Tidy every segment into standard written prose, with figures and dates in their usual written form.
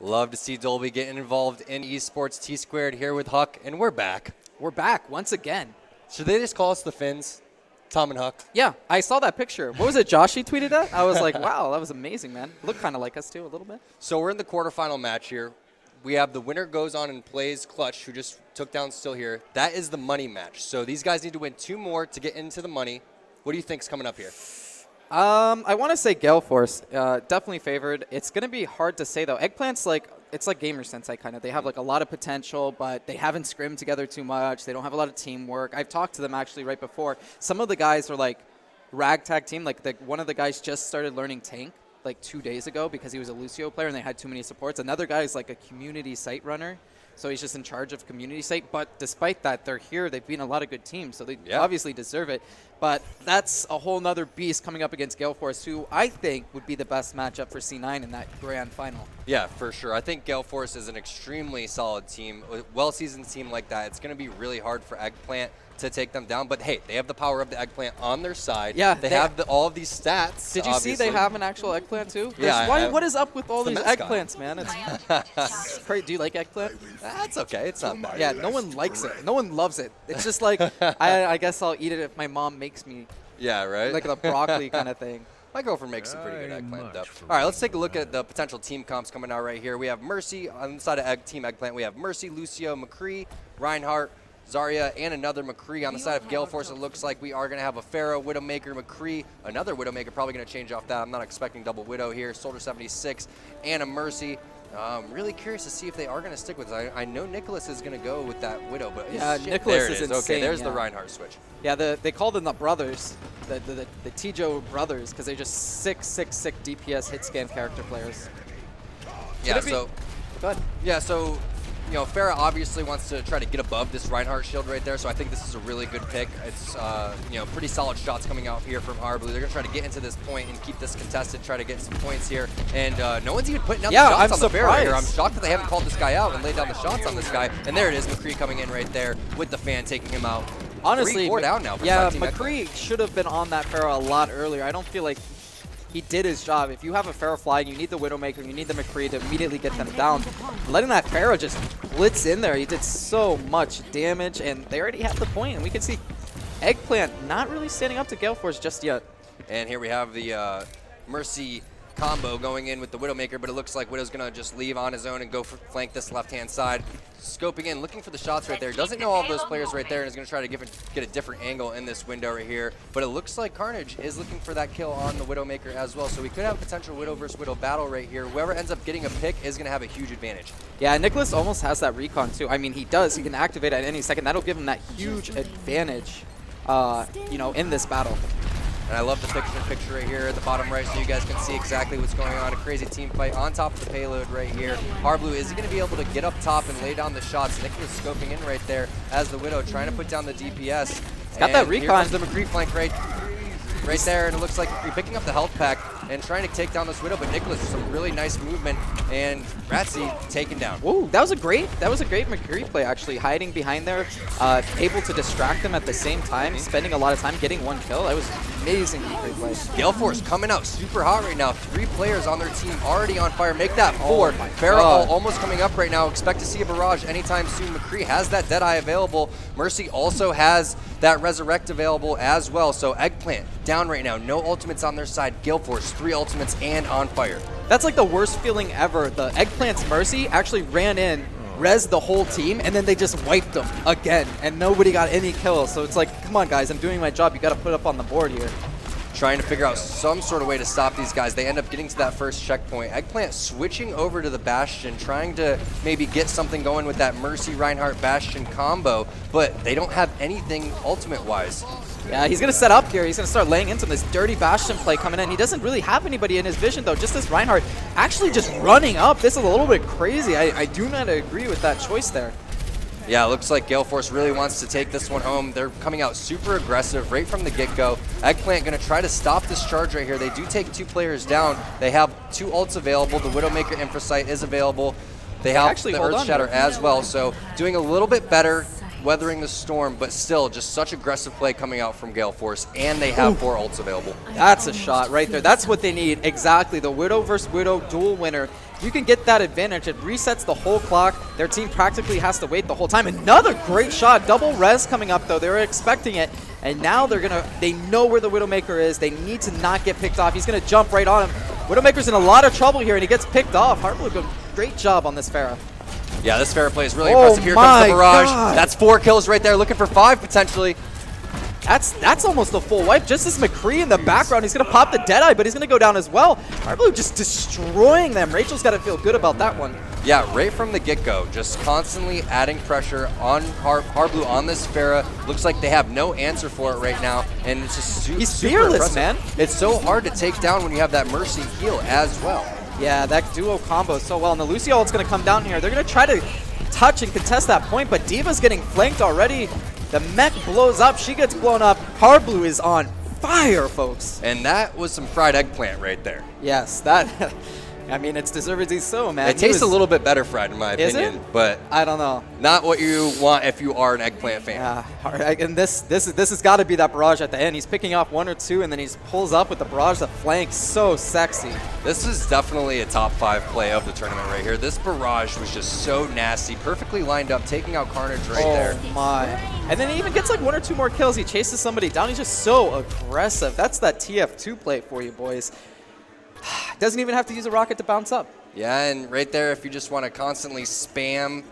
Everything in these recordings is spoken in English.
Love to see Dolby getting involved in esports. T-Squared here with Huck, and we're back. We're back once again. Should they just call us the Finns? Tom and Huck? Yeah, I saw that picture. What was it, Josh? He tweeted that? I was like, wow, that was amazing, man. Looked kind of like us, too, a little bit. So we're in the quarterfinal match here. We have the winner goes on and plays Clutch, who just took down Still Here. That is the money match. So these guys need to win 2 more to get into the money. What do you think's coming up here? I want to say Gale Force, definitely favored. It's going to be hard to say, though. Eggplant's it's like Gamer Sensei kind of. They have like a lot of potential, but they haven't scrimmed together too much. They don't have a lot of teamwork. I've talked to them actually right before. Some of the guys are like ragtag team. Like one of the guys just started learning tank like 2 days ago because he was a Lucio player and they had too many supports. Another guy is like a community site runner. So he's just in charge of community site. But despite that, they're here. They've beaten a lot of good teams, so they obviously deserve it. But that's a whole nother beast coming up against Gale Force, who I think would be the best matchup for C9 in that grand final. Yeah, for sure. I think Gale Force is an extremely solid team, a well-seasoned team like that. It's going to be really hard for Eggplant to take them down. But, hey, they have the power of the Eggplant on their side. Yeah, they have all of these stats. Did you see they have an actual Eggplant, too? Yeah. What is up with all these mascot. Eggplants, man? It's crazy. Do you like Eggplant? That's okay. It's not bad. Yeah, no one likes it. No one loves it. It's just like, I guess I'll eat it if my mom makes me. Yeah, right? Like the broccoli kind of thing. My girlfriend makes some pretty good eggplant though. All right, let's take a look at the potential team comps coming out right here. We have Mercy on the side of Team Eggplant. We have Mercy, Lucio, McCree, Reinhardt, Zarya, and another McCree. On the side of Gale Force, it looks like we are going to have a Pharaoh, Widowmaker, McCree, another Widowmaker, probably going to change off that. I'm not expecting double Widow here. Soldier 76, and a Mercy. Really curious to see if they are going to stick with it. I know Nicholas is going to go with that Widow, but yeah, shit, Nicholas is insane. Okay, there's the Reinhardt switch. Yeah, they call them the brothers, the Tijo brothers, because they're just sick DPS hit scan character players. Yeah, so go ahead. Yeah, so Farah obviously wants to try to get above this Reinhardt shield right there, so I think this is a really good pick. It's pretty solid shots coming out here from Our Blue. They're gonna try to get into this point and keep this contested, try to get some points here, and no one's even putting down the shots on the Farah here. I'm shocked that they haven't called this guy out and laid down the shots on this guy. And there it is, McCree coming in right there with the fan taking him out. Honestly, 3-4 down now. Yeah, McCree should have been on that Farah a lot earlier. I don't feel like he did his job. If you have a Pharaoh flying, you need the Widowmaker, you need the McCree to immediately get them down. Letting that Pharaoh just blitz in there, he did so much damage, and they already have the point, and we can see Eggplant not really standing up to Gale Force just yet. And here we have the Mercy combo going in with the Widowmaker, but it looks like Widow's going to just leave on his own and go flank this left-hand side. Scoping in, looking for the shots right there. Doesn't know all of those players right there and is going to try to get a different angle in this window right here. But it looks like Carnage is looking for that kill on the Widowmaker as well. So we could have a potential Widow versus Widow battle right here. Whoever ends up getting a pick is going to have a huge advantage. Yeah, Nicholas almost has that recon too. I mean, he does. He can activate at any second. That'll give him that huge advantage, in this battle. And I love the picture right here at the bottom right so you guys can see exactly what's going on. A crazy team fight on top of the payload right here. Our Blue, is he going to be able to get up top and lay down the shots? Nicholas scoping in right there as the Widow, trying to put down the DPS. He's got that recon. Here comes the McCree flank right there, and it looks like McCree picking up the health pack and trying to take down this Widow, but Nicholas with some really nice movement, and Ratsy taken down. Ooh, that was a great McCree play, actually, hiding behind there, able to distract them at the same time, spending a lot of time getting one kill. That was amazing McCree play. Gale Force coming out super hot right now. 3 players on their team already on fire. Make that 4. Farah almost coming up right now. Expect to see a barrage anytime soon. McCree has that Deadeye available. Mercy also has that Resurrect available as well. So Eggplant down right now. No ultimates on their side. Gale Force 3 ultimates and on fire. That's like the worst feeling ever. The Eggplant's Mercy actually ran in, rezzed the whole team, and then they just wiped them again, and nobody got any kills. So it's like, come on, guys, I'm doing my job. You got to put up on the board here. Trying to figure out some sort of way to stop these guys. They end up getting to that first checkpoint. Eggplant switching over to the Bastion, trying to maybe get something going with that Mercy Reinhardt Bastion combo, but they don't have anything ultimate-wise. Yeah, he's going to set up here. He's going to start laying into this dirty Bastion play coming in. He doesn't really have anybody in his vision, though. Just this Reinhardt actually just running up. This is a little bit crazy. I do not agree with that choice there. Yeah, it looks like Gale Force really wants to take this one home. They're coming out super aggressive right from the get-go. Eggplant going to try to stop this charge right here. They do take 2 players down. They have 2 ults available. The Widowmaker Infrasight is available. They have actually the Earth Shatter as well, so doing a little bit better, weathering the storm, but still just such aggressive play coming out from Gale Force, and they have 4 ults available. That's a shot right there. That's what they need. Exactly. The Widow versus Widow dual winner. you can get that advantage. It resets the whole clock. Their team practically has to wait the whole time. Another great shot. Double res coming up, though. They were expecting it. And now they know where the Widowmaker is. They need to not get picked off. He's going to jump right on him. Widowmaker's in a lot of trouble here, and he gets picked off. Heartbleed did a great job on this Pharah. Yeah, this Pharah play is really impressive. Here comes the barrage. God. That's 4 kills right there, looking for 5 potentially. That's almost a full wipe. Just as McCree in the background, he's going to pop the Deadeye, but he's going to go down as well. Heartbleed just destroying them. Rachel's got to feel good about that one. Yeah, right from the get-go, just constantly adding pressure on Heartbleed on this Pharah. Looks like they have no answer for it right now, and it's just He's super fearless, impressive. man. It's so hard to take down when you have that Mercy heal as well. Yeah, that duo combo so well. And the Lucio ult's going to come down here. They're going to try to touch and contest that point, but Diva's getting flanked already. The mech blows up. She gets blown up. Heartbleed is on fire, folks. And that was some fried eggplant right there. Yes, that... I mean, it's deservedly so, man. It tastes a little bit better fried, in my opinion, but I don't know. Not what you want if you are an eggplant fan. Yeah, and this has got to be that barrage at the end. He's picking off 1 or 2, and then he pulls up with the barrage, the flank, so sexy. This is definitely a top 5 play of the tournament right here. This barrage was just so nasty, perfectly lined up, taking out Carnage right there. Oh my! And then he even gets like 1 or 2 more kills. He chases somebody down. He's just so aggressive. That's that TF2 play for you, boys. Doesn't even have to use a rocket to bounce up. Yeah, and right there, if you just want to constantly spam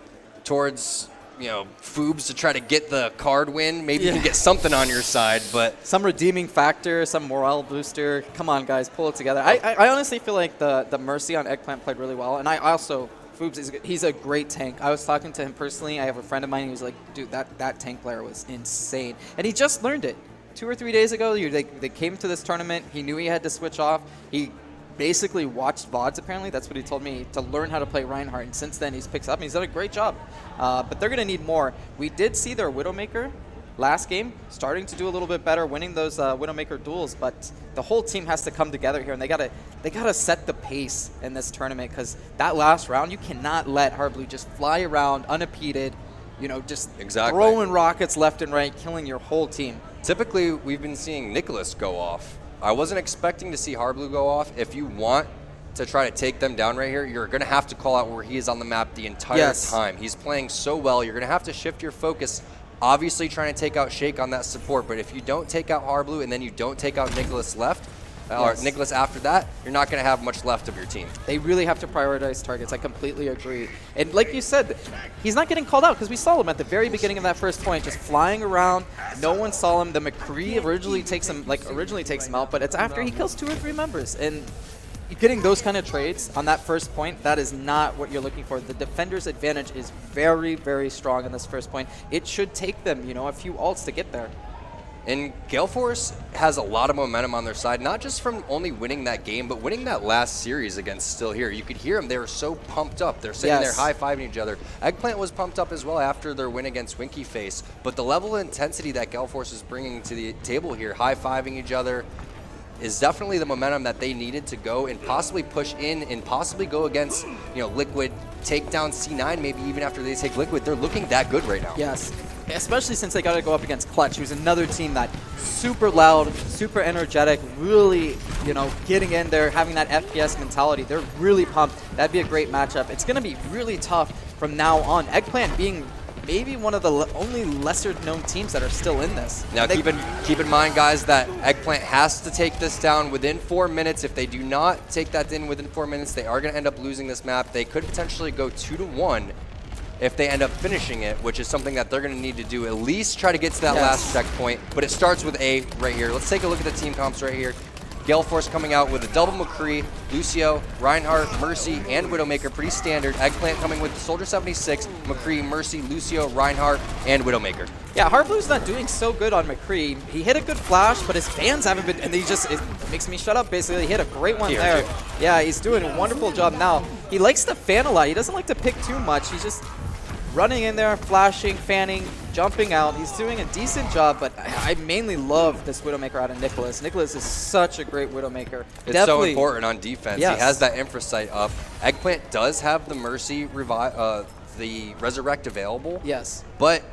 towards, you know, Foobs to try to get the card win, maybe you can get something on your side, but... Some redeeming factor, some morale booster. Come on, guys, pull it together. I honestly feel like the Mercy on Eggplant played really well, and I also... Foobs, he's a great tank. I was talking to him personally. I have a friend of mine who was like, dude, that tank player was insane. And he just learned it. 2 or 3 days ago, they came to this tournament. He knew he had to switch off. He basically watched VODs, apparently. That's what he told me, to learn how to play Reinhardt. And since then, he's picked up, and he's done a great job. But they're going to need more. We did see their Widowmaker last game starting to do a little bit better, winning those Widowmaker duels. But the whole team has to come together here, and they gotta set the pace in this tournament, because that last round, you cannot let Heartbleed just fly around unimpeded, you know, just throwing rockets left and right, killing your whole team. Typically, we've been seeing Nicholas go off. I wasn't expecting to see Heartbleed go off. If you want to try to take them down right here, you're going to have to call out where he is on the map the entire time. He's playing so well. You're going to have to shift your focus, obviously trying to take out Shake on that support. But if you don't take out Heartbleed and then you don't take out Nicholas left, or Nicholas after that, you're not going to have much left of your team. They really have to prioritize targets. I completely agree. And like you said, he's not getting called out, because we saw him at the very beginning of that first point, just flying around. No one saw him. The McCree originally takes him out, but it's after he kills 2 or 3 members. And getting those kind of trades on that first point, that is not what you're looking for. The defender's advantage is very, very strong in this first point. It should take them, you know, a few ults to get there. And Gale Force has a lot of momentum on their side, not just from only winning that game, but winning that last series against Still Here. You could hear them. They were so pumped up. They're sitting there high-fiving each other. Eggplant was pumped up as well after their win against Winky Face. But the level of intensity that Gale Force is bringing to the table here, high-fiving each other, is definitely the momentum that they needed to go and possibly push in and possibly go against, you know, Liquid, take down C9 maybe even after they take Liquid. They're looking that good right now. Yes. Especially since they got to go up against Clutch, who's another team that super loud, super energetic, really, you know, getting in there, having that FPS mentality. They're really pumped. That'd be a great matchup. It's going to be really tough from now on. Eggplant being maybe one of the only lesser-known teams that are still in this. Now, keep in mind, guys, that Eggplant has to take this down within 4 minutes. If they do not take that in within 4 minutes, they are going to end up losing this map. They could potentially go 2-1. If they end up finishing it, which is something that they're going to need to do, at least try to get to that last checkpoint. But it starts with A right here. Let's take a look at the team comps right here. Gale Force coming out with a double McCree, Lucio, Reinhardt, Mercy, and Widowmaker, pretty standard. Eggplant coming with Soldier 76, McCree, Mercy, Lucio, Reinhardt, and Widowmaker. Yeah, Heartblue's not doing so good on McCree. He hit a good flash, but his fans haven't been, and it makes me shut up, basically. He hit a great one there. Yeah, he's doing a wonderful job now. He likes to fan a lot. He doesn't like to pick too much. He's just running in there, flashing, fanning, jumping out. He's doing a decent job, but I mainly love this Widowmaker out of Nicholas. Nicholas is such a great Widowmaker. It's so important on defense. He has that infra sight up. Eggplant does have the Mercy the Resurrect available. Yes. But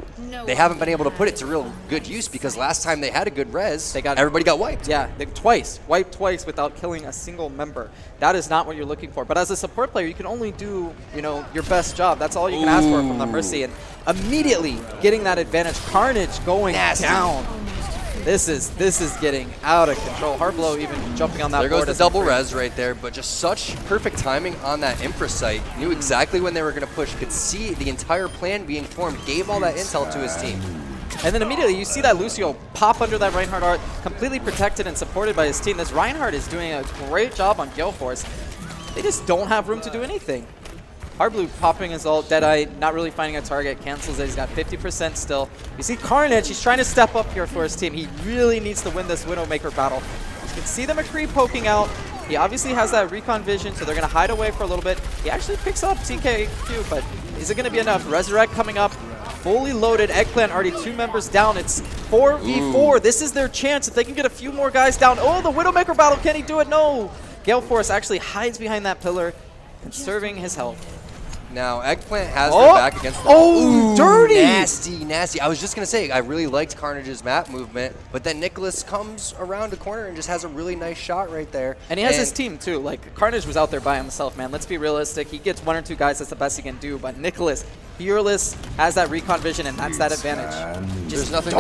they haven't been able to put it to real good use because last time they had a good res, everybody got wiped. Yeah, wiped twice without killing a single member. That is not what you're looking for. But as a support player, you can only do, your best job. That's all you can ask for from the Mercy. And immediately getting that advantage. Carnage going down. This is getting out of control. Hardblow even jumping on that board. There goes the double res right there, but just such perfect timing on that Infra site. Knew exactly when they were going to push, could see the entire plan being formed, gave all that intel to his team. And then immediately you see that Lucio pop under that Reinhardt art, completely protected and supported by his team. This Reinhardt is doing a great job on Gale Force. They just don't have room to do anything. Hardblue popping his ult, Deadeye not really finding a target, cancels it, he's got 50% still. You see Carnage, he's trying to step up here for his team. He really needs to win this Widowmaker battle. You can see the McCree poking out. He obviously has that recon vision, so they're going to hide away for a little bit. He actually picks up TKQ, but is it going to be enough? Resurrect coming up, fully loaded. Eggplant already 2 members down. It's 4v4. This is their chance if they can get a few more guys down. Oh, the Widowmaker battle, can he do it? No. Gale Force actually hides behind that pillar, conserving his health. Now, Eggplant has their back against the Ooh, dirty! Nasty, nasty. I was just going to say, I really liked Carnage's map movement, but then Nicholas comes around the corner and just has a really nice shot right there. And he has his team, too. Like, Carnage was out there by himself, man. Let's be realistic. He gets 1 or 2 guys, that's the best he can do. But Nicholas, fearless, has that recon vision, and that's that advantage. There's nothing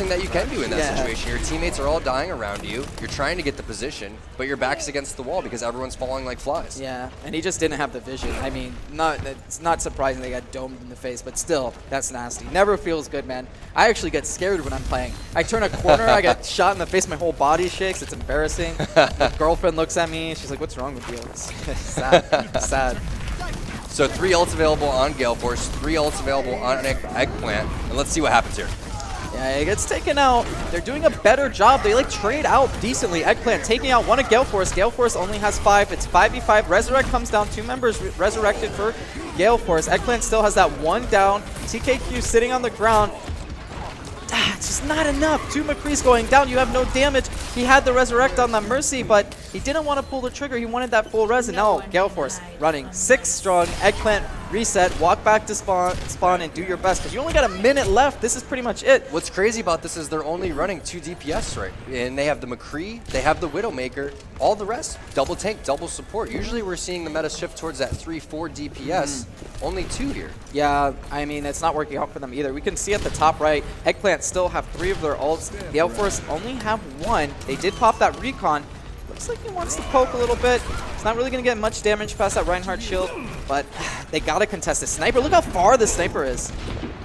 that you can do in that situation. Your teammates are all dying around you. You're trying to get the position, but your back's against the wall because everyone's falling like flies. Yeah, and he just didn't have the vision. I mean, it's not surprising they got domed in the face, but still, that's nasty. Never feels good, man. I actually get scared when I'm playing. I turn a corner, I get shot in the face, my whole body shakes. It's embarrassing. My girlfriend looks at me, she's like, "What's wrong with you?" It's sad, sad. So 3 ults available on Gale Force, 3 ults available on Eggplant, and let's see what happens here. Yeah, it gets taken out. They're doing a better job. They trade out decently. Eggplant taking out 1 of Gale Force. Gale Force only has 5. It's 5v5. Resurrect comes down. 2 members resurrected for Gale Force. Eggplant still has that 1 down. TKQ sitting on the ground. It's just not enough. 2 McCree's going down. You have no damage. He had the Resurrect on the Mercy, but he didn't want to pull the trigger. He wanted that full res, and now Gale Force running 6 strong. Eggplant reset, walk back to spawn, and do your best, because you only got a minute left. This is pretty much it. What's crazy about this is they're only running 2 DPS, right? And they have the McCree, they have the Widowmaker, all the rest, double tank, double support. Usually we're seeing the meta shift towards that 3-4 DPS, only 2 here. Yeah, I mean, it's not working out for them either. We can see at the top right, Eggplant still have 3 of their ults. Gale Force only have 1. They did pop that recon. Looks like he wants to poke a little bit. It's not really going to get much damage past that Reinhardt shield, but they got to contest the sniper. Look how far the sniper is.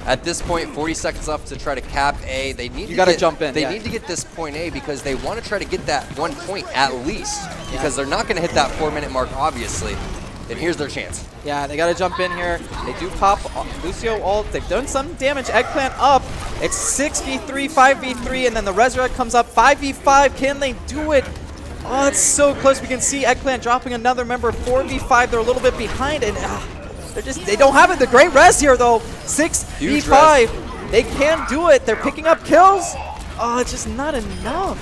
At this point, 40 seconds left to try to cap A. They need you got to jump in. They need to get this point A because they want to try to get that 1 point at least, because they're not going to hit that 4-minute mark, obviously. And here's their chance. Yeah, they got to jump in here. They do pop Lucio ult. They've done some damage. Eggplant up. It's 6v3, 5v3, and then the Resurrect comes up 5v5. Can they do it? Oh, it's so close. We can see Eggplant dropping another member. 4v5. They're a little bit behind, and they don't have it. The great res here, though. 6v5. They can do it. They're picking up kills. Oh, it's just not enough.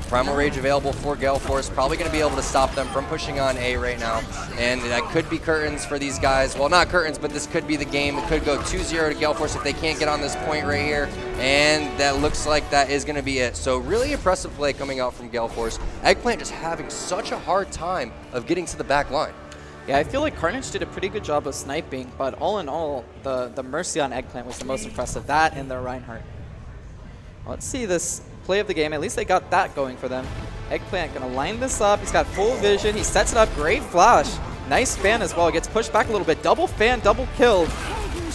Primal Rage available for Gale Force. Probably going to be able to stop them from pushing on A right now. And that could be curtains for these guys. Well, not curtains, but this could be the game. It could go 2-0 to Gale Force if they can't get on this point right here. And that looks like that is going to be it. So really impressive play coming out from Gale Force. Eggplant just having such a hard time of getting to the back line. Yeah, I feel like Carnage did a pretty good job of sniping, but all in all, the Mercy on Eggplant was the most impressive. That and their Reinhardt. Let's see this play of the game. At least they got that going for them. Eggplant gonna line this up. He's got full vision. He sets it up. Great flash. Nice fan as well. Gets pushed back a little bit. Double fan, double kill.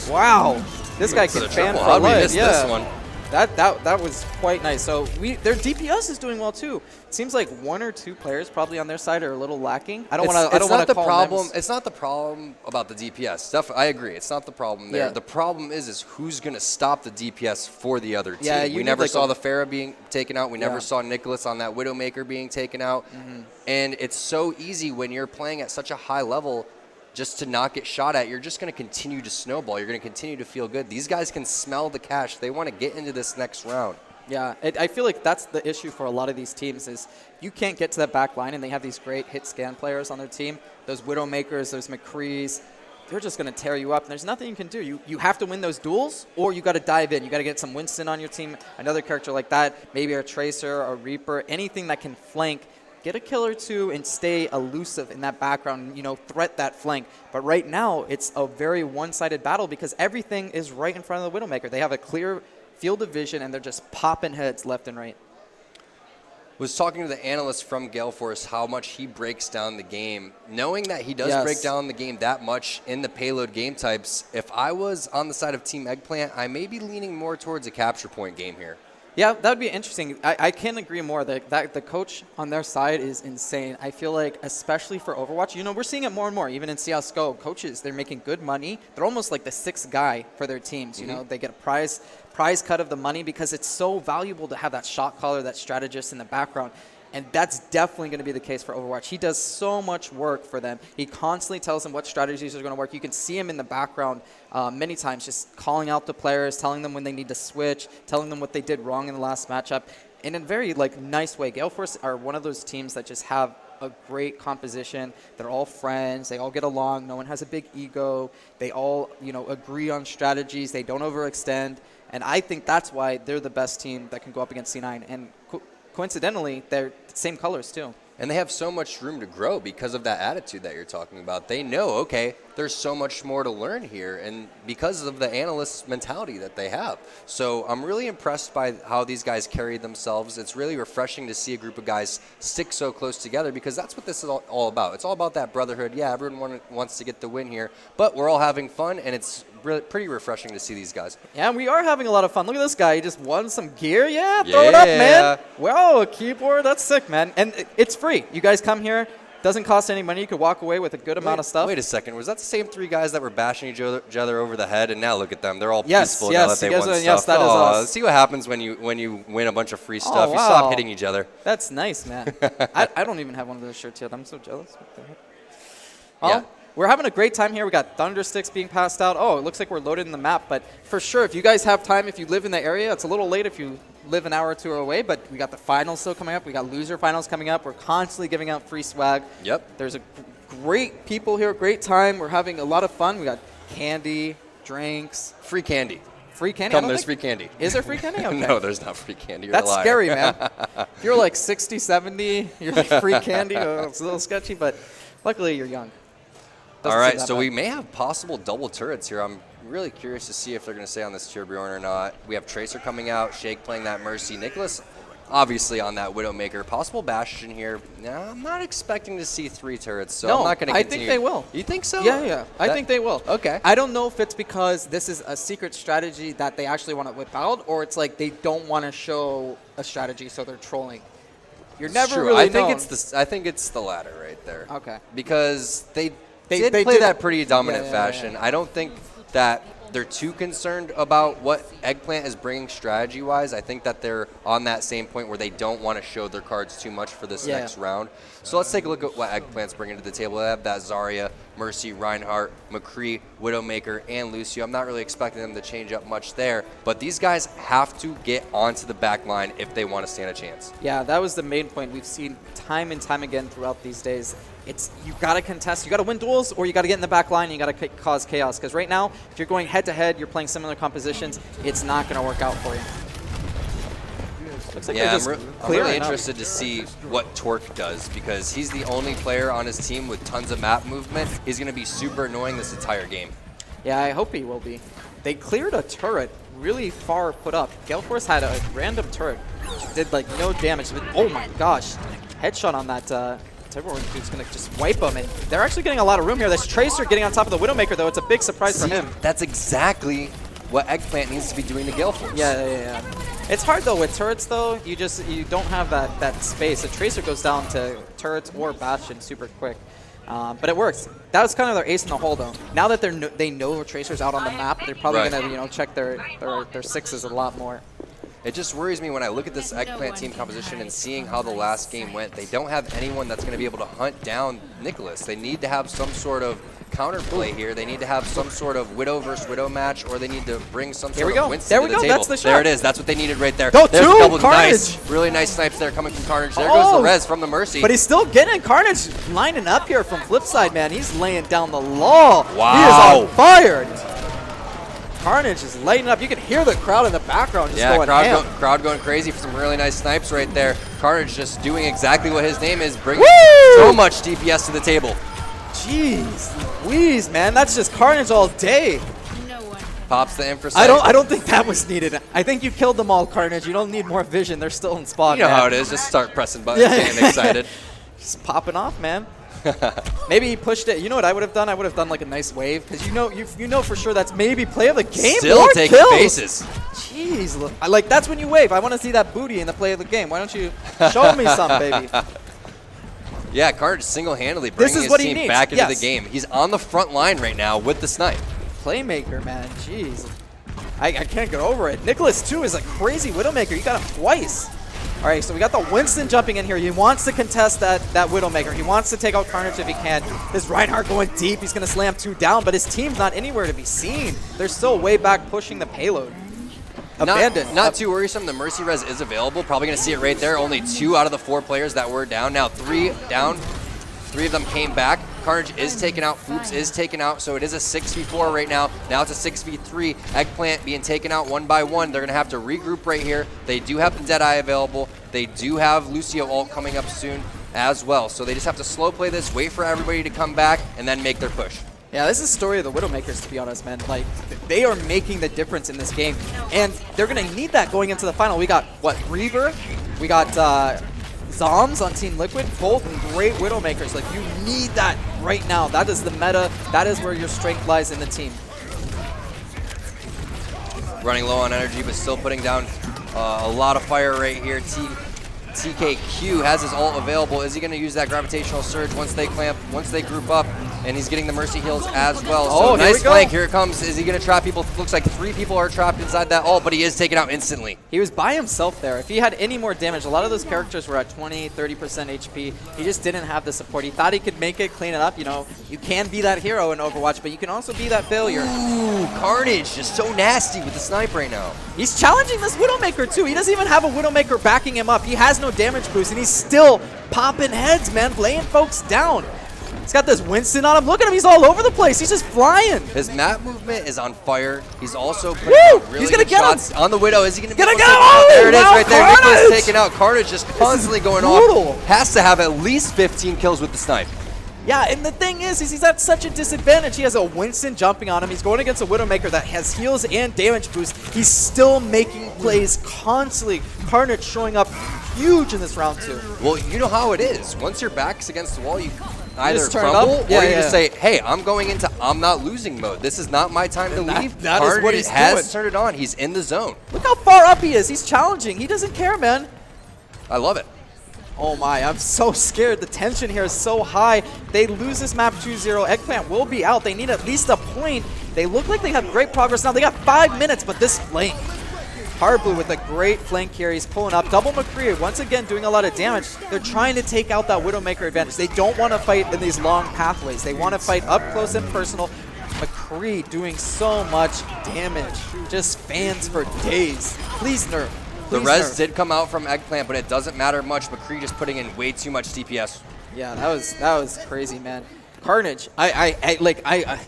Wow. This guy can fan for life. This one. That was quite nice. So their DPS is doing well too. It seems like 1 or 2 players probably on their side are a little lacking. I don't want to call them. It's not the problem about the DPS. I agree. It's not the problem there. Yeah. The problem is who's going to stop the DPS for the other team. Yeah, we never saw the Pharah being taken out. We never saw Nicholas on that Widowmaker being taken out. And it's so easy when you're playing at such a high level just to not get shot at. You're just going to continue to snowball. You're going to continue to feel good. These guys can smell the cash. They want to get into this next round. Yeah, I feel like that's the issue for a lot of these teams is you can't get to that back line, and they have these great hit scan players on their team. Those Widowmakers, those McCrees, they're just going to tear you up. And there's nothing you can do. You have to win those duels, or you got to dive in. You got to get some Winston on your team, another character like that, maybe a Tracer, a Reaper, anything that can flank. Get a kill or two and stay elusive in that background, threat that flank. But right now, it's a very one-sided battle because everything is right in front of the Widowmaker. They have a clear field of vision, and they're just popping heads left and right. Was talking to the analyst from Gale Force how much he breaks down the game. Knowing that he does break down the game that much in the payload game types, if I was on the side of Team Eggplant, I may be leaning more towards a capture point game here. Yeah, that would be interesting. I can't agree more. That the coach on their side is insane. I feel like, especially for Overwatch, we're seeing it more and more. Even in CSGO, coaches, they're making good money. They're almost like the sixth guy for their teams. They get a prize cut of the money because it's so valuable to have that shot caller, that strategist in the background. And that's definitely going to be the case for Overwatch. He does so much work for them. He constantly tells them what strategies are going to work. You can see him in the background many times just calling out the players, telling them when they need to switch, telling them what they did wrong in the last matchup. In a very nice way. Gale Force are one of those teams that just have a great composition. They're all friends. They all get along. No one has a big ego. They all agree on strategies. They don't overextend. And I think that's why they're the best team that can go up against C9. And coincidentally, they're the same colors too. And they have so much room to grow because of that attitude that you're talking about. They know, okay, there's so much more to learn here, and because of the analyst mentality that they have. So I'm really impressed by how these guys carry themselves. It's really refreshing to see a group of guys stick so close together because that's what this is all about. It's all about that brotherhood. Yeah, everyone wants to get the win here, but we're all having fun, and it's really pretty refreshing to see these guys. Yeah, we are having a lot of fun. Look at this guy. He just won some gear. Yeah, throw it up, man. Whoa, a keyboard. That's sick, man. And it's free. You guys come here. Doesn't cost any money. You could walk away with a good amount of stuff. Wait a second. Was that the same three guys that were bashing each other over the head? And now look at them. They're all peaceful now that they won stuff. Yes, that is us. See what happens when you win a bunch of free stuff. You stop hitting each other. That's nice, man. I don't even have one of those shirts yet. I'm so jealous. What the heck? Well, we're having a great time here. We got thunder sticks being passed out. Oh, it looks like we're loaded in the map. But for sure, if you guys have time, if you live in the area, it's a little late if you live an hour or two away, but we got the finals still coming up. We got loser finals coming up. We're constantly giving out free swag. Yep. There's a great people here, great time. We're having a lot of fun. We got candy, drinks. Free candy. Free candy? Come, there's free candy. Is there free candy? Okay. No, there's not free candy. You're That's a liar. scary, man. If you're like 60, 70, you're like free candy. It's a little sketchy, but luckily you're young. All right, so we may have possible double turrets here. I'm really curious to see if they're going to stay on this Torbjorn or not. We have Tracer coming out, Shake playing that Mercy, Nicholas obviously on that Widowmaker. Possible Bastion here. Now, I'm not expecting to see 3 turrets, so I'm not going to continue. I think they will. You think so? Yeah. I think they will. Okay. I don't know if it's because this is a secret strategy that they actually want to whip out, or it's like they don't want to show a strategy, so they're trolling. You're never really known. I think it's the latter right there. Okay. Because they play that pretty dominant fashion. I don't think that they're too concerned about what Eggplant is bringing strategy-wise. I think that they're on that same point where they don't want to show their cards too much for this next round. So let's take a look at what Eggplant's bringing to the table. They have that Zarya, Mercy, Reinhardt, McCree, Widowmaker, and Lucio. I'm not really expecting them to change up much there, but these guys have to get onto the back line if they want to stand a chance. Yeah, that was the main point we've seen time and time again throughout these days. You got to contest, you got to win duels, or you got to get in the back line and you got to cause chaos. Because right now, if you're going head-to-head, you're playing similar compositions, it's not going to work out for you. Looks like I'm really interested to see what Torque does, because he's the only player on his team with tons of map movement. He's going to be super annoying this entire game. Yeah, I hope he will be. They cleared a turret really far put up. Gale Force had a random turret. Did like no damage. But, oh my gosh. Headshot on that everyone who's going to just wipe them. And they're actually getting a lot of room here. This Tracer getting on top of the Widowmaker, though. It's a big surprise for him. That's exactly what Eggplant needs to be doing to Gale Force. Yeah. It's hard, though. With turrets, though, you don't have that space. A Tracer goes down to turrets or Bastion super quick. But it works. That was kind of their ace in the hole, though. Now that they know Tracer's out on the map, they're probably going to check their sixes a lot more. It just worries me when I look at this Eggplant team composition and seeing how the last game went. They don't have anyone that's going to be able to hunt down Nicholas. They need to have some sort of counterplay here. They need to have some sort of Widow versus Widow match, or they need to bring some Here we sort go. of Winston There to we the go. table. That's the shot. There it is. That's what they needed right there. Go There's two. a couple Carnage. nice, really nice snipes there coming from Carnage. There goes the res from the Mercy. But he's still getting it. Carnage lining up here from Flipside, man. He's laying down the law. Wow. He is on fire. Carnage is lighting up. You can hear the crowd in the background just going ham. Crowd going crazy for some really nice snipes right there. Carnage just doing exactly what his name is, bringing so much DPS to the table. Jeez Louise, man. That's just Carnage all day. Pops the infra I don't think that was needed. I think you killed them all, Carnage. You don't need more vision. They're still in spawn, You know man. how it is. Just start pressing buttons, getting excited. Just popping off, man. Maybe he pushed it. You know what I would have done? I would have done like a nice wave, because you know for sure that's maybe play of the game. Still More taking kills. faces. Jeez, look, like that's when you wave. I want to see that booty in the play of the game. Why don't you show me some, baby? Yeah, Carnage single-handedly bringing is his what he team needs. back into Yes. the game. He's on the front line right now with the snipe. Playmaker, man. Jeez. I can't get over it. Nicholas, too, is a crazy Widowmaker. You got him twice. All right, so we got the Winston jumping in here. He wants to contest that Widowmaker. He wants to take out Carnage if he can. This Reinhardt going deep. He's going to slam 2 down, but his team's not anywhere to be seen. They're still way back pushing the payload. Abandoned. Not too worrisome. The Mercy res is available. Probably going to see it right there. Only 2 out of the 4 players that were down. Now 3 down. 3 of them came back. Carnage is taken out. Foops is taken out. So it is a 6v4 right now. Now it's a 6v3. Eggplant being taken out one by one. They're going to have to regroup right here. They do have the Deadeye available. They do have Lucio ult coming up soon as well. So they just have to slow play this, wait for everybody to come back, and then make their push. Yeah, this is the story of the Widowmakers, to be honest, man. Like, they are making the difference in this game, and they're going to need that going into the final. We got, what, Reaver? We got Zoms on Team Liquid, both great Widowmakers. Like, you need that right now. That is the meta. That is where your strength lies in the team. Running low on energy, but still putting down a lot of fire right here. TKQ has his ult available. Is he going to use that gravitational surge once they group up? And he's getting the Mercy heals as well. So nice flank. Here it comes. Is he going to trap people? Looks like 3 people are trapped inside that ult, but he is taken out instantly. He was by himself there. If he had any more damage, a lot of those characters were at 20, 30% HP. He just didn't have the support. He thought he could make it, clean it up. You know, you can be that hero in Overwatch, but you can also be that failure. Ooh, Carnage just so nasty with the snipe right now. He's challenging this Widowmaker too. He doesn't even have a Widowmaker backing him up. He has no damage boost, and he's still popping heads, man, laying folks down. He's got this Winston on him. Look at him. He's all over the place. He's just flying. His map movement is on fire. He's also putting out really good shots on the Widow. Is he going to be able to take him out? There it is right there. Nicholas taken out. Carnage just constantly going off. Has to have at least 15 kills with the snipe. Yeah, and the thing is he's at such a disadvantage. He has a Winston jumping on him. He's going against a Widowmaker that has heals and damage boost. He's still making plays constantly. Carnage showing up huge in this round 2. Well, you know how it is. Once your back's against the wall, you either turn crumble up. or you just say, hey, I'm going into I'm not losing mode. This is not my time to leave. That is what he's has turned it on. He's in the zone. Look how far up he is. He's challenging. He doesn't care, man. I love it. Oh my, I'm so scared. The tension here is so high. They lose this map 2-0. Eggplant will be out. They need at least a point. They look like they have great progress now. They got 5 minutes, but this flank. Hardblue with a great flank here. He's pulling up. Double McCree once again doing a lot of damage. They're trying to take out that Widowmaker advantage. They don't want to fight in these long pathways. They want to fight up close and personal. McCree doing so much damage. Just fans for days. Please nerf. The res did come out from Eggplant, but it doesn't matter much. McCree just putting in way too much DPS. Yeah, that was crazy, man. Carnage,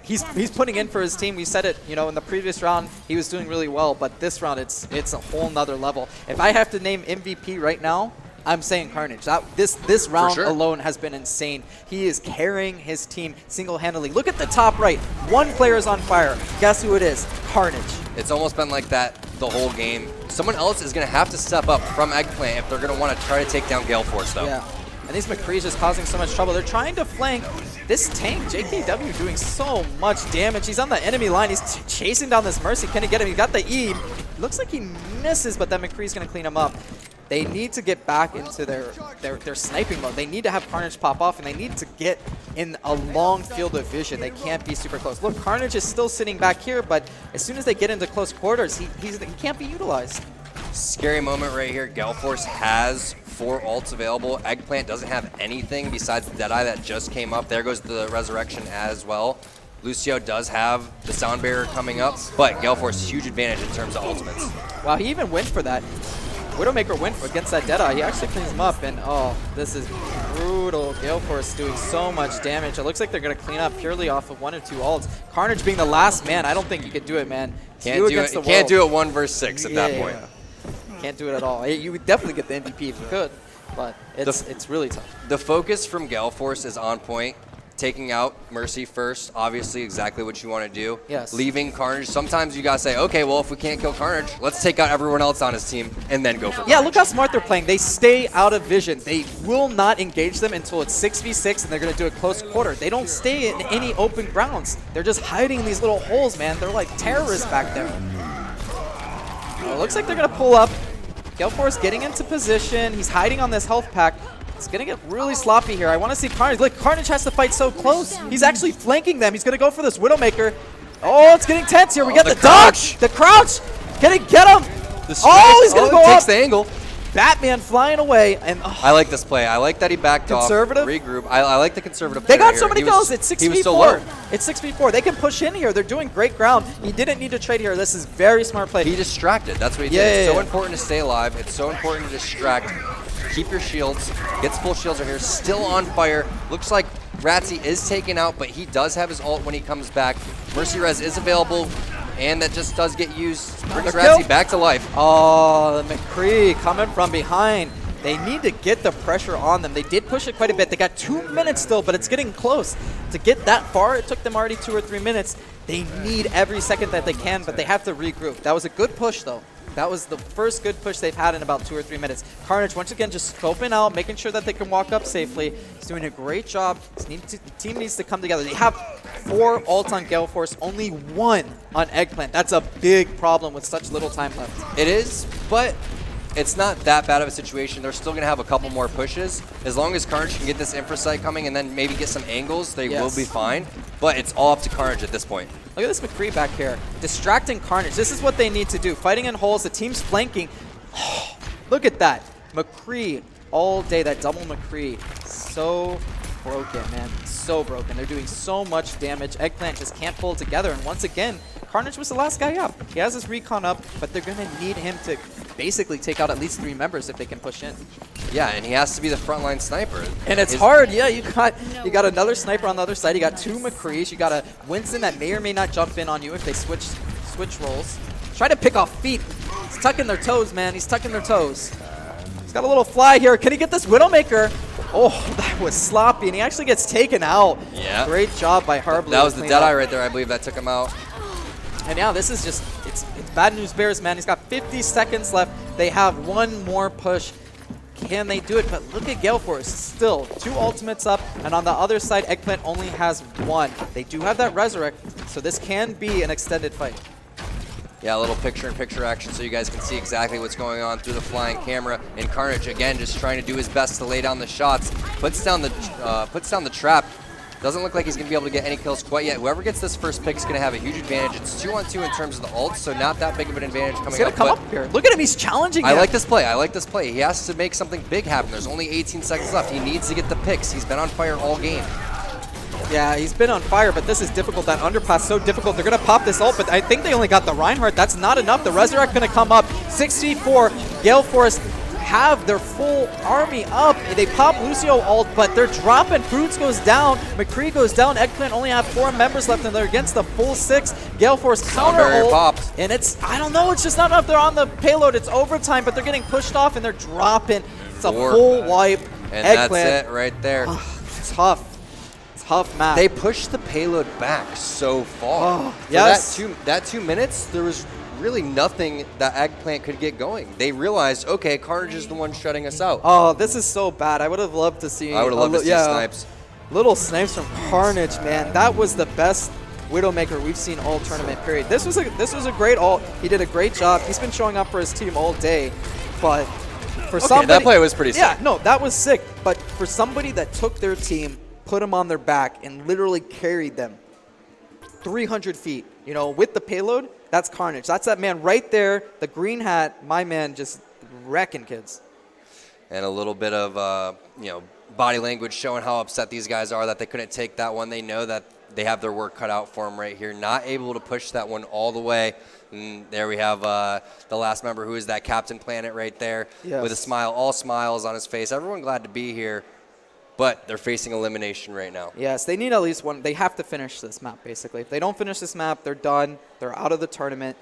he's putting in for his team. We said it, you know, in the previous round he was doing really well, but this round it's a whole nother level. If I have to name MVP right now, I'm saying Carnage. This round alone has been insane. He is carrying his team single-handedly. Look at the top right. 1 player is on fire. Guess who it is? Carnage. It's almost been like that the whole game. Someone else is going to have to step up from Eggplant if they're going to want to try to take down Gale Force, though. Yeah. And these McCree's just causing so much trouble. They're trying to flank this tank. JKW doing so much damage. He's on the enemy line. He's chasing down this Mercy. Can he get him? He got the E. Looks like he misses, but then McCree's going to clean him up. They need to get back into their sniping mode. They need to have Carnage pop off, and they need to get in a long field of vision. They can't be super close. Look, Carnage is still sitting back here, but as soon as they get into close quarters, he can't be utilized. Scary moment right here. Gale Force has 4 ults available. Eggplant doesn't have anything besides the Deadeye that just came up. There goes the Resurrection as well. Lucio does have the Sound Barrier coming up, but Gale Force huge advantage in terms of ultimates. Wow, he even went for that. Widowmaker went against that Deadeye. He actually cleans him up, and oh, this is brutal. Gale Force doing so much damage. It looks like they're going to clean up purely off of 1 or 2 ults. Carnage being the last man, I don't think you could do it, man. Can't do it 1 versus 6 at that point. Can't do it at all. You would definitely get the MVP if you could, but it's really tough. The focus from Gale Force is on point. Taking out Mercy first, obviously exactly what you want to do. Yes. Leaving Carnage. Sometimes you got to say, okay, well, if we can't kill Carnage, let's take out everyone else on his team and then go for Yeah, Carnage. look how smart they're playing. They stay out of vision. They will not engage them until it's 6v6 and they're going to do a close quarter. They don't stay in any open grounds. They're just hiding in these little holes, man. They're like terrorists back there. Well, it looks like they're going to pull up. Gale Force getting into position. He's hiding on this health pack. It's going to get really sloppy here. I want to see Carnage. Look, Carnage has to fight so close. He's actually flanking them. He's going to go for this Widowmaker. Oh, it's getting tense here. We got the dodge. The crouch. Can he get him? Oh, he's going to go up. Takes the angle. Batman flying away. And I like this play. I like that he backed conservative. off, regroup. I like the conservative They play got so many kills. It's 6v4. He was so low. It's 6v4. They can push in here. They're doing great ground. He didn't need to trade here. This is very smart play. He distracted. That's what he did. It's so important to stay alive. It's so important to distract. Keep your shields. Gets full shields right here. Still on fire. Looks like Ratsy is taken out, but he does have his ult when he comes back. Mercy Res is available, and that just does get used. Brings Ratsy back to life. Oh, the McCree coming from behind. They need to get the pressure on them. They did push it quite a bit. They got 2 minutes still, but it's getting close. To get that far, it took them already 2 or 3 minutes. They need every second that they can, but they have to regroup. That was a good push, though. That was the first good push they've had in about 2 or 3 minutes. Carnage, once again, just scoping out, making sure that they can walk up safely. He's doing a great job. The team needs to come together. They have 4 ults on Gale Force, only 1 on Eggplant. That's a big problem with such little time left. It is, but it's not that bad of a situation. They're still going to have a couple more pushes. As long as Carnage can get this Infrasight coming and then maybe get some angles, they will be fine. But it's all up to Carnage at this point. Look at this McCree back here. Distracting Carnage. This is what they need to do. Fighting in holes. The team's flanking. Oh, look at that. McCree all day. That double McCree. So broken, man. So broken. They're doing so much damage. Eggplant just can't pull it together. And once again, Carnage was the last guy up. He has his recon up, but they're going to need him to basically take out at least 3 members if they can push in. Yeah, and he has to be the frontline sniper. And it's hard. Yeah, you got another sniper on the other side. You got 2 McCrees. You got a Winston that may or may not jump in on you if they switch roles. Try to pick off feet. He's tucking their toes, man. He's tucking their toes. He's got a little fly here. Can he get this Widowmaker? Oh, that was sloppy, and he actually gets taken out. Yeah. Great job by Harbley. That was the Deadeye right there, I believe, that took him out. And yeah, this is just, it's bad news bears, man. He's got 50 seconds left. They have 1 more push. Can they do it? But look at Gale Force. Still 2 ultimates up. And on the other side, Eggplant only has 1. They do have that Resurrect, so this can be an extended fight. Yeah, a little picture-in-picture action so you guys can see exactly what's going on through the flying camera. And Carnage, again, just trying to do his best to lay down the shots. Puts down the trap. Doesn't look like he's going to be able to get any kills quite yet. Whoever gets this first pick is going to have a huge advantage. It's 2-on-2 in terms of the ults, so not that big of an advantage coming up. He's going to come up here. Look at him. He's challenging him. I like this play. I like this play. He has to make something big happen. There's only 18 seconds left. He needs to get the picks. He's been on fire all game. Yeah, he's been on fire, but this is difficult. That underpass so difficult. They're going to pop this ult, but I think they only got the Reinhardt. That's not enough. The Resurrect going to come up. 6v4. Gale Force have their full army up. They pop Lucio ult, but they're dropping. Fruits goes down. McCree goes down. Eggplant only have 4 members left, and they're against the full 6. Gale Force counter ult. Popped. And it's, I don't know, it's just not enough. They're on the payload. It's overtime, but they're getting pushed off, and they're dropping. It's a full wipe. And Eggplant. that's it right there. Tough. Tough match. They pushed the payload back so far. Oh, yes. That 2 minutes, there was really nothing that Eggplant could get going. They realized, okay, Carnage is the one shutting us out. Oh, this is so bad. I would have loved to see. I would have loved to see snipes. Little snipes from Carnage, man. That was the best Widowmaker we've seen all tournament period. This was a great ult. He did a great job. He's been showing up for his team all day, but for somebody, that play was pretty sick. Yeah, no, that was sick. But for somebody that took their team, put them on their back, and literally carried them, 300 feet, you know, with the payload, that's carnage. That's that man right there, the green hat, my man just wrecking kids. And a little bit of, you know, body language showing how upset these guys are that they couldn't take that one. They know that they have their work cut out for them right here. Not able to push that one all the way. And there we have the last member, who is that Captain Planet right there, with a smile, all smiles on his face. Everyone glad to be here, but they're facing elimination right now. Yes, they need at least one. They have to finish this map, basically. If they don't finish this map, they're done. They're out of the tournament.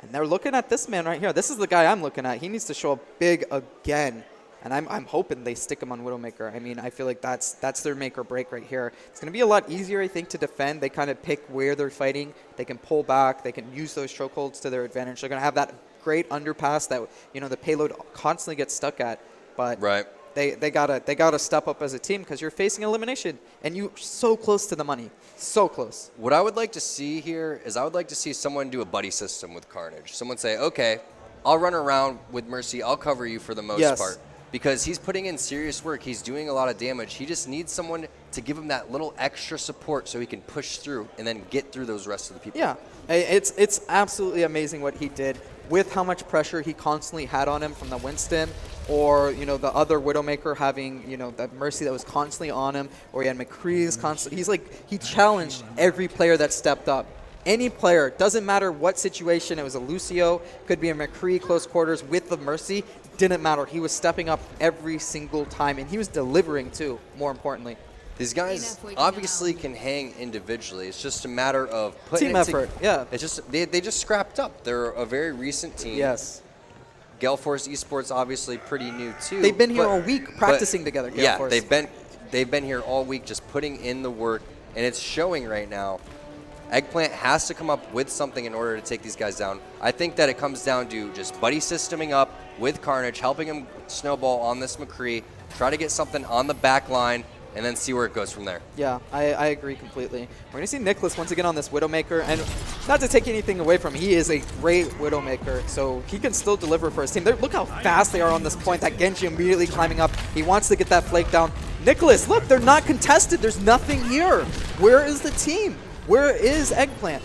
And they're looking at this man right here. This is the guy I'm looking at. He needs to show up big again. And I'm hoping they stick him on Widowmaker. I mean, I feel like that's their make or break right here. It's going to be a lot easier, I think, to defend. They kind of pick where they're fighting. They can pull back. They can use those chokeholds to their advantage. They're going to have that great underpass that, you know, the payload constantly gets stuck at. But they gotta step up as a team, because you're facing elimination and you're so close to the money. So close. What I would like to see here is I would like to see someone do a buddy system with Carnage. Someone say, okay, I'll run around with Mercy. I'll cover you for the most part. Because he's putting in serious work. He's doing a lot of damage. He just needs someone to give him that little extra support so he can push through and then get through those rest of the people. Yeah, it's absolutely amazing what he did with how much pressure he constantly had on him from the Winston, or, you know, the other Widowmaker having, you know, that Mercy that was constantly on him, or he had McCree's constantly. He's like, he challenged every player that stepped up. Any player, doesn't matter what situation, it was a Lucio, could be a McCree close quarters with the Mercy, didn't matter. He was stepping up every single time, and he was delivering too, more importantly. These guys obviously can hang individually. It's just a matter of putting team effort. Yeah. It's just they just scrapped up. They're a very recent team. Yes. Gale Force Esports obviously pretty new too. They've been here all week practicing together. Gale Force. they've been here all week just putting in the work, and it's showing right now. Eggplant has to come up with something in order to take these guys down. I think that it comes down to just buddy systeming up with Carnage, helping him snowball on this McCree, try to get something on the back line, and then see where it goes from there. Yeah, I agree completely. We're going to see Nicholas once again on this Widowmaker, and not to take anything away from him, he is a great Widowmaker, so he can still deliver for his team. Look how fast they are on this point. That Genji immediately climbing up. He wants to get that flake down. Nicholas, look, they're not contested. There's nothing here. Where is the team? Where is Eggplant?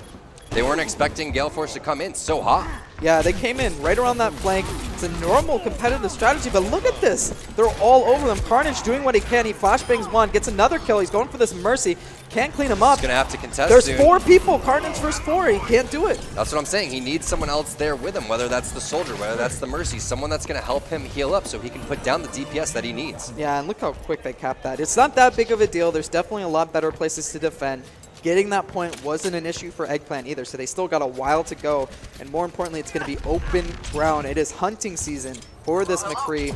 They weren't expecting Gale Force to come in so hot. Yeah, they came in right around that flank. It's a normal competitive strategy, but look at this. They're all over them. Carnage doing what he can. He flashbangs one, gets another kill. He's going for this Mercy. Can't clean him up. He's going to have to contest There's soon. 4 people. Carnage versus 4. He can't do it. That's what I'm saying. He needs someone else there with him, whether that's the Soldier, whether that's the Mercy, someone that's going to help him heal up so he can put down the DPS that he needs. Yeah, and look how quick they capped that. It's not that big of a deal. There's definitely a lot better places to defend. Getting that point wasn't an issue for Eggplant either, so they still got a while to go. And more importantly, it's going to be open ground. It is hunting season for this McCree.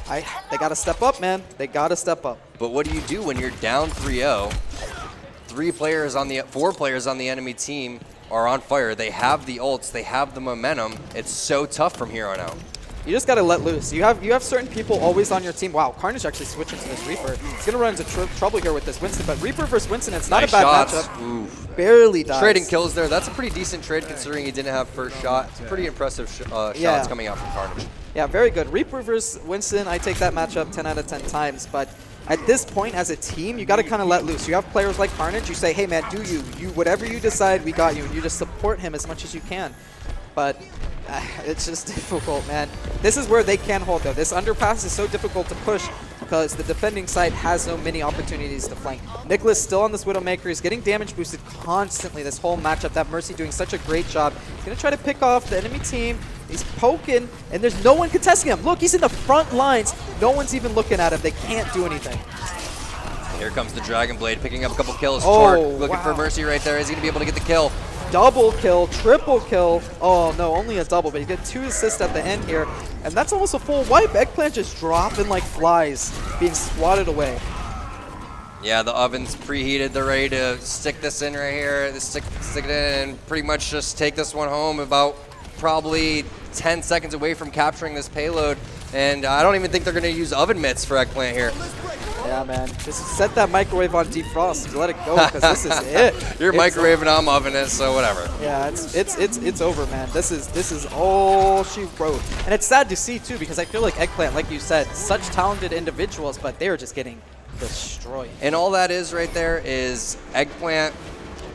They got to step up, man. They got to step up. But what do you do when you're down 3-0? 4 players on the enemy team are on fire. They have the ults. They have the momentum. It's so tough from here on out. You just got to let loose. You have certain people always on your team. Wow, Carnage actually switching to this Reaper. He's going to run into trouble here with this Winston, but Reaper versus Winston, it's not a bad matchup. Oof. Barely dies. Trading kills there. That's a pretty decent trade considering he didn't have first shot. It's pretty impressive shots coming out from Carnage. Yeah, very good. Reaper versus Winston, I take that matchup 10 out of 10 times, but at this point as a team, you got to kind of let loose. You have players like Carnage, you say, hey man, do you whatever you decide, we got you, and you just support him as much as you can. But it's just difficult, man. This is where they can hold, though. This underpass is so difficult to push because the defending side has so many opportunities to flank. Nicholas still on this Widowmaker. He's getting damage boosted constantly this whole matchup. That Mercy doing such a great job. He's going to try to pick off the enemy team. He's poking, and there's no one contesting him. Look, he's in the front lines. No one's even looking at him. They can't do anything. Here comes the Dragon Blade, picking up a couple kills. Oh, Torque looking for Mercy right there. Is he going to be able to get the kill? Double kill, triple kill. Oh no, only a double, but you get 2 assists at the end here. And that's almost a full wipe. Eggplant just dropping like flies, being swatted away. Yeah, the oven's preheated. They're ready to stick this in right here. Stick it in and pretty much just take this one home about probably 10 seconds away from capturing this payload. And I don't even think they're going to use oven mitts for Eggplant here. Yeah, man. Just set that microwave on defrost. Let it go, because this is it. You're microwaving, I'm oven it, so whatever. Yeah, it's over, man. This is all she wrote. And it's sad to see, too, because I feel like Eggplant, like you said, such talented individuals, but they are just getting destroyed. And all that is right there is Eggplant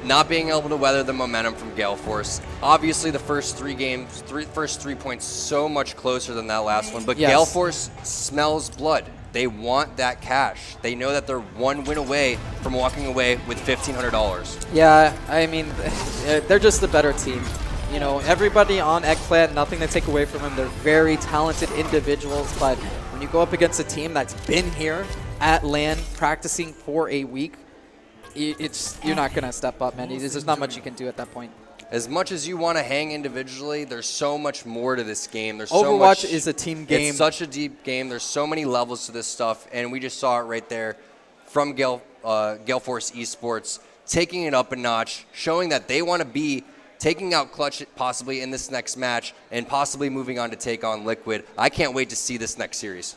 not being able to weather the momentum from Gale Force. Obviously, the first 3 games, first 3 points, so much closer than that last one. But Yes. Gale Force smells blood. They want that cash. They know that they're 1 win away from walking away with $1,500. Yeah, I mean, they're just the better team. You know, everybody on Eggplant, nothing to take away from them. They're very talented individuals, but when you go up against a team that's been here at LAN practicing for a week, you're not going to step up, man. There's not much you can do at that point. As much as you want to hang individually, there's so much more to this game. There's Overwatch so much, is a team game. It's such a deep game. There's so many levels to this stuff, and we just saw it right there from Gale Force Esports, taking it up a notch, showing that they want to be taking out Clutch possibly in this next match and possibly moving on to take on Liquid. I can't wait to see this next series.